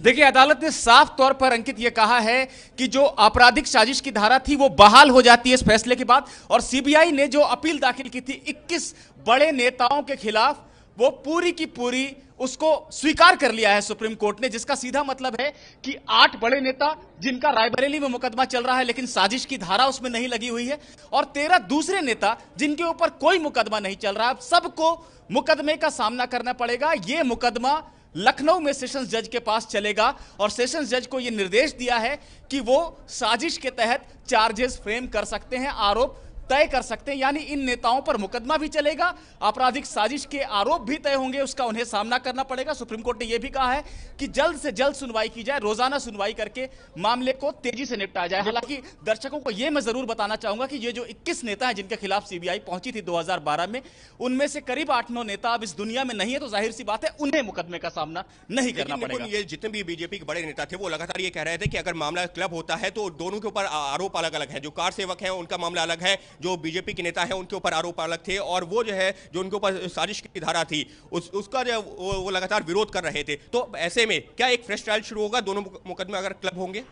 देखिए, अदालत ने साफ तौर पर अंकित यह कहा है कि जो आपराधिक साजिश की धारा थी वो बहाल हो जाती है इस फैसले के बाद। और सीबीआई ने जो अपील दाखिल की थी 21 बड़े नेताओं के खिलाफ, वो पूरी की पूरी उसको स्वीकार कर लिया है सुप्रीम कोर्ट ने, जिसका सीधा मतलब है कि 8 बड़े नेता जिनका रायबरेली में मुकदमा चल रहा है लेकिन साजिश की धारा उसमें नहीं लगी हुई है, और 13 दूसरे नेता जिनके ऊपर कोई मुकदमा नहीं चल रहा है, सबको मुकदमे का सामना करना पड़ेगा। यह मुकदमा लखनऊ में सेशंस जज के पास चलेगा और सेशंस जज को यह निर्देश दिया है कि वो साजिश के तहत चार्जेस फ्रेम कर सकते हैं, आरोप तय कर सकते हैं। यानी इन नेताओं पर मुकदमा भी चलेगा, आपराधिक साजिश के आरोप भी तय होंगे, उसका उन्हें सामना करना पड़ेगा। सुप्रीम कोर्ट ने यह भी कहा है कि जल्द से जल्द सुनवाई की जाए, रोजाना सुनवाई करके मामले को तेजी से निपटाया जाए। हालांकि दर्शकों को यह मैं जरूर बताना चाहूंगा कि ये जो 21 नेता हैं जिनके खिलाफ सीबीआई पहुंची थी 2012 में, उनमें से करीब 8-9 नेता अब इस दुनिया में नहीं है, तो जाहिर सी बात है उन्हें मुकदमे का सामना नहीं करना पड़ेगा। ये जितने भी बीजेपी के बड़े नेता थे वो लगातार ये कह रहे थे कि अगर मामला क्लब होता है तो दोनों के ऊपर आरोप अलग अलग है। जो कार सेवक है उनका मामला अलग है, जो बीजेपी के नेता है उनके ऊपर आरोप अलग थे, और वो जो है जो उनके ऊपर साजिश की धारा थी उसका जो वो लगातार विरोध कर रहे थे। तो ऐसे में क्या एक फ्रेश ट्रायल शुरू होगा दोनों मुकदमे अगर क्लब होंगे?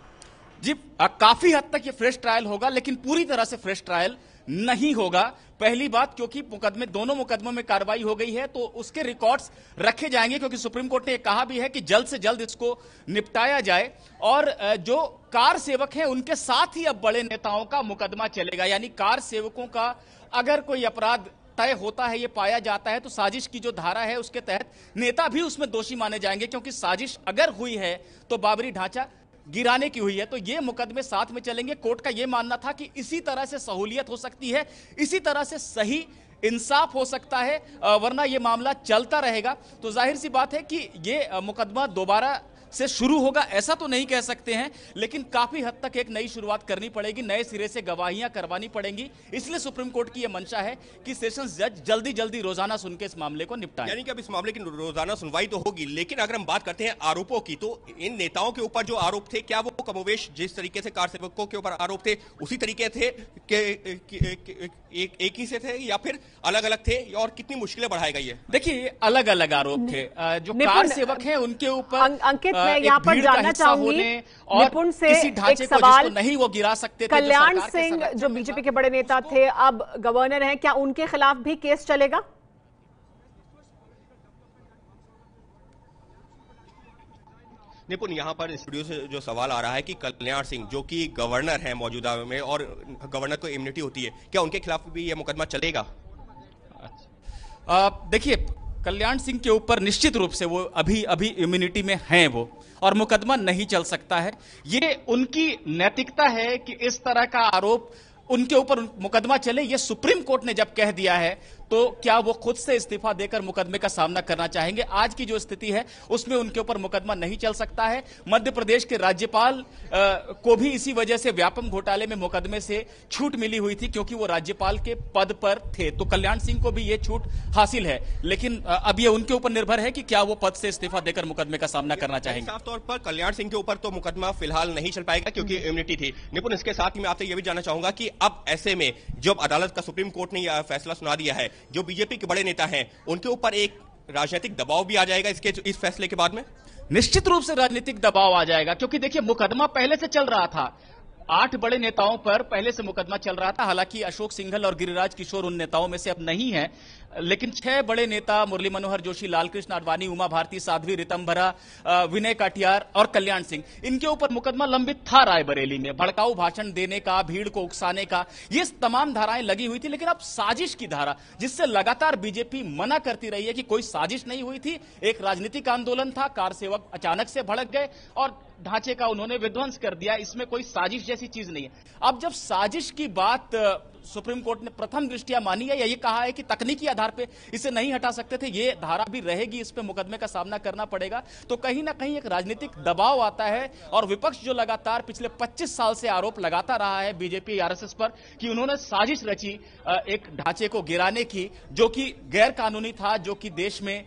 जी, काफी हद तक ये फ्रेश ट्रायल होगा, लेकिन पूरी तरह से फ्रेश ट्रायल नहीं होगा। पहली बात, क्योंकि दोनों मुकदमों में कार्रवाई हो गई है तो उसके रिकॉर्ड्स रखे जाएंगे, क्योंकि सुप्रीम कोर्ट ने कहा भी है कि जल्द से जल्द इसको निपटाया जाए। और जो कार सेवक हैं उनके साथ ही अब बड़े नेताओं का मुकदमा चलेगा। यानी कार सेवकों का अगर कोई अपराध तय होता है, ये पाया जाता है, तो साजिश की जो धारा है उसके तहत नेता भी उसमें दोषी माने जाएंगे, क्योंकि साजिश अगर हुई है तो बाबरी ढांचा गिराने की हुई है। तो ये मुकदमे साथ में चलेंगे। कोर्ट का ये मानना था कि इसी तरह से सहूलियत हो सकती है, इसी तरह से सही इंसाफ हो सकता है, वरना ये मामला चलता रहेगा। तो जाहिर सी बात है कि ये मुकदमा दोबारा से शुरू होगा ऐसा तो नहीं कह सकते हैं, लेकिन काफी हद तक एक नई शुरुआत करनी पड़ेगी, नए सिरे से गवाहियां करवानी पड़ेंगी। इसलिए सुप्रीम कोर्ट की यह मंशा है कि सेशंस जज जल्दी जल्दी रोजाना सुन के इस मामले को निपटाएं। यानी कि अब इस मामले की रोजाना सुनवाई तो होगी, लेकिन अगर हम बात करते हैं आरोपों की, तो इन नेताओं के ऊपर जो आरोप थे, क्या वो कमोवेश जिस तरीके से कार सेवकों के ऊपर आरोप थे उसी तरीके थे एक ही से थे, या फिर अलग अलग थे, और कितनी मुश्किलें बढ़ाई गई है? देखिए, अलग अलग आरोप थे। जो कार सेवक हैं उनके ऊपर अंकित, मैं यहाँ पर जानना चाहूंगी निपुण से एक सवाल, नहीं वो गिरा सकते थे। कल्याण सिंह जो बीजेपी के बड़े नेता थे अब गवर्नर हैं, क्या उनके खिलाफ भी केस चलेगा? निपुण, यहाँ पर स्टूडियो से जो सवाल आ रहा है कि कल्याण सिंह जो कि गवर्नर हैं मौजूदा में और गवर्नर को इम्यूनिटी होती है, क्या उनके खिलाफ भी यह मुकदमा चलेगा? देखिए, कल्याण सिंह के ऊपर निश्चित रूप से वो अभी इम्यूनिटी में हैं वो, और मुकदमा नहीं चल सकता है। ये उनकी नैतिकता है कि इस तरह का आरोप उनके ऊपर मुकदमा चले। ये सुप्रीम कोर्ट ने जब कह दिया है तो क्या वो खुद से इस्तीफा देकर मुकदमे का सामना करना चाहेंगे? आज की जो स्थिति है उसमें उनके ऊपर मुकदमा नहीं चल सकता है। मध्य प्रदेश के राज्यपाल को भी इसी वजह से व्यापम घोटाले में मुकदमे से छूट मिली हुई थी, क्योंकि वो राज्यपाल के पद पर थे। तो कल्याण सिंह को भी ये छूट हासिल है, लेकिन अब ये उनके ऊपर निर्भर है कि क्या वो पद से इस्तीफा देकर मुकदमे का सामना करना चाहेंगे। साफ तौर पर कल्याण सिंह के ऊपर तो मुकदमा फिलहाल नहीं चल पाएगा क्योंकि इम्यूनिटी थी। निपुण, इसके साथ ही मैं आपसे यह भी जानना चाहूंगा कि अब ऐसे में जब अदालत का सुप्रीम कोर्ट ने यह फैसला सुना दिया है, जो बीजेपी के बड़े नेता हैं उनके ऊपर एक राजनीतिक दबाव भी आ जाएगा इस फैसले के बाद में? निश्चित रूप से राजनीतिक दबाव आ जाएगा, क्योंकि देखिए मुकदमा पहले से चल रहा था। 8 बड़े नेताओं पर पहले से मुकदमा चल रहा था। हालांकि अशोक सिंघल और गिरिराज किशोर उन नेताओं में से अब नहीं है, लेकिन 6 बड़े नेता मुरली मनोहर जोशी, लालकृष्ण आडवाणी, उमा भारती, साध्वी रितंभरा, विनय कटियार और कल्याण सिंह, इनके ऊपर मुकदमा लंबित था रायबरेली में। भड़काऊ भाषण देने का, भीड़ को उकसाने का, ये तमाम धाराएं लगी हुई थी। लेकिन अब साजिश की धारा, जिससे लगातार बीजेपी मना करती रही है कि कोई साजिश नहीं हुई थी, एक राजनीतिक आंदोलन था, कार सेवक अचानक से भड़क गए और ढांचे का उन्होंने विध्वंस कर दिया, इसमें कोई साजिश जैसी चीज नहीं है। अब जब साजिश की बात सुप्रीम कोर्ट ने प्रथम दृष्टिया मानी है या ये कहा है कि तकनीकी आधार पे इसे नहीं हटा सकते थे, ये धारा भी रहेगी, इस पे मुकदमे का सामना करना पड़ेगा, तो कहीं ना कहीं एक राजनीतिक दबाव आता है। और विपक्ष जो लगातार पिछले 25 साल से आरोप लगाता रहा है बीजेपी आरएसएस पर कि उन्होंने साजिश रची एक ढांचे को गिराने की, जो कि गैर कानूनी था, जो कि देश में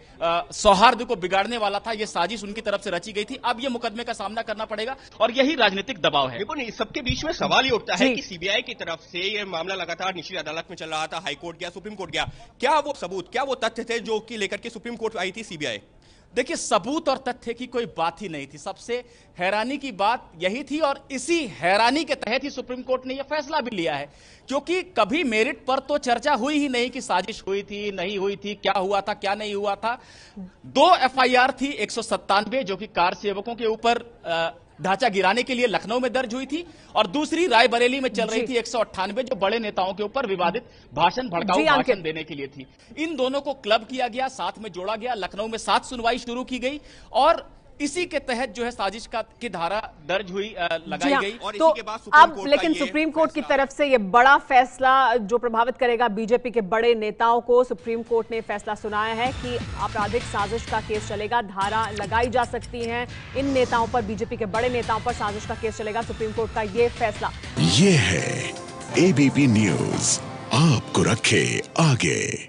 सौहार्द को बिगाड़ने वाला था, यह साजिश उनकी तरफ से रची गई थी। अब यह मुकदमे का सामना करना पड़ेगा और यही राजनीतिक दबाव है। इस सबके बीच में सवाल ये उठता है कि सीबीआई की तरफ से यह मामला लगातार निचली अदालत में चल रहा था, हाईकोर्ट गया, सुप्रीम कोर्ट गया, क्या वो सबूत, क्या वो तथ्य थे जो कि लेकर के सुप्रीम कोर्ट आई थी सीबीआई? देखिए, सबूत और तथ्य की कोई बात ही नहीं थी। सबसे हैरानी की बात यही थी और इसी हैरानी के तहत ही सुप्रीम कोर्ट ने यह फैसला भी लिया है, क्योंकि कभी मेरिट पर तो चर्चा हुई ही नहीं कि साजिश हुई थी, नहीं हुई थी, क्या हुआ था, क्या नहीं हुआ था। 2 एफआईआर थी, 197 जो कि कार सेवकों के ऊपर ढांचा गिराने के लिए लखनऊ में दर्ज हुई थी, और दूसरी रायबरेली में चल रही थी 198 जो बड़े नेताओं के ऊपर विवादित भाषण, भड़काऊ भाषण देने के लिए थी। इन दोनों को क्लब किया गया, साथ में जोड़ा गया, लखनऊ में 7 सुनवाई शुरू की गई और इसी के तहत जो है साजिश की धारा दर्ज हुई, लगाई गई। और तो इसी के बाद सुप्रीम अब कोर्ट लेकिन सुप्रीम कोर्ट की तरफ से ये बड़ा फैसला जो प्रभावित करेगा बीजेपी के बड़े नेताओं को, सुप्रीम कोर्ट ने फैसला सुनाया है कि आपराधिक साजिश का केस चलेगा, धारा लगाई जा सकती है इन नेताओं पर, बीजेपी के बड़े नेताओं पर साजिश का केस चलेगा। सुप्रीम कोर्ट का ये फैसला। ये है एबीपी न्यूज, आपको रखे आगे।